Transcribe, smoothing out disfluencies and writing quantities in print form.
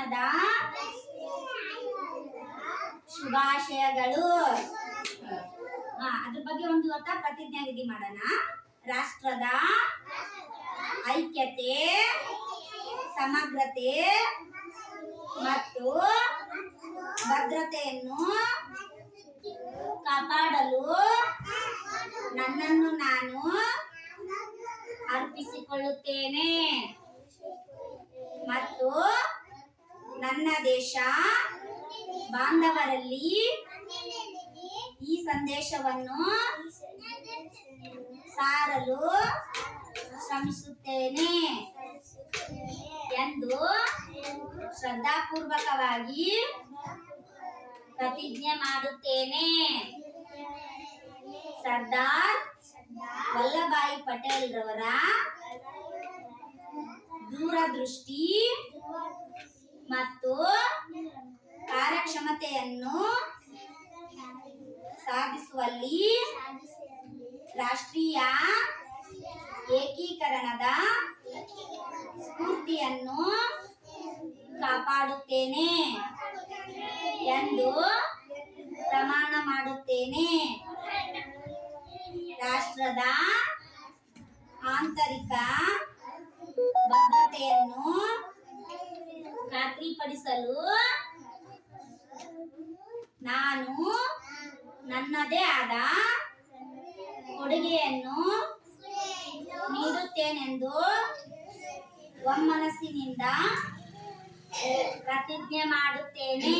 ದಿನದ ಶುಭಾಶಯಗಳು. ಅದ್ರ ಬಗ್ಗೆ ಒಂದು ಪ್ರತಿಜ್ಞಾ ವಿಧಿ ಮಾಡೋಣ. ರಾಷ್ಟ್ರದ ಐಕ್ಯತೆ, ಸಮಗ್ರತೆ ಮತ್ತು ಭದ್ರತೆಯನ್ನು ಕಾಪಾಡಲು ನನ್ನನ್ನು ನಾನು ಅರ್ಪಿಸಿಕೊಳ್ಳುತ್ತೇನೆ ಮತ್ತು ನನ್ನ ದೇಶ ಬಾಂಧವರಲ್ಲಿ ಈ ಸಂದೇಶವನ್ನು ಸಾರಲು ಶ್ರಮಿಸುತ್ತೇನೆ ಎಂದು ಶ್ರದ್ಧಾಪೂರ್ವಕವಾಗಿ ಪ್ರತಿಜ್ಞೆ ಮಾಡುತ್ತೇನೆ. ಸರ್ದಾರ್ ವಲ್ಲಭಾಯಿ ಪಟೇಲ್ ರವರ ದೂರದೃಷ್ಟಿ ಮತ್ತು ಕಾರ್ಯಕ್ಷಮತೆಯನ್ನು ಸಾಧಿಸುವಲ್ಲಿ ರಾಷ್ಟ್ರೀಯ ಏಕೀಕರಣದ ಸ್ಫೂರ್ತಿಯನ್ನು ಕಾಪಾಡುತ್ತೇನೆ ಎಂದು ಪ್ರಮಾಣ ಮಾಡುತ್ತೇನೆ. ರಾಷ್ಟ್ರದ ಆಂತರಿಕ ಭದ್ರತೆಯನ್ನು ಖಾತ್ರಿಪಡಿಸಲು ನಾನು ನನ್ನದೇ ಆದ ಕೊಡುಗೆಯನ್ನು ನೀಡುತ್ತೇನೆಂದು ಒಮ್ಮನಸ್ಸಿನಿಂದ ಪ್ರತಿಜ್ಞೆ ಮಾಡುತ್ತೇನೆ.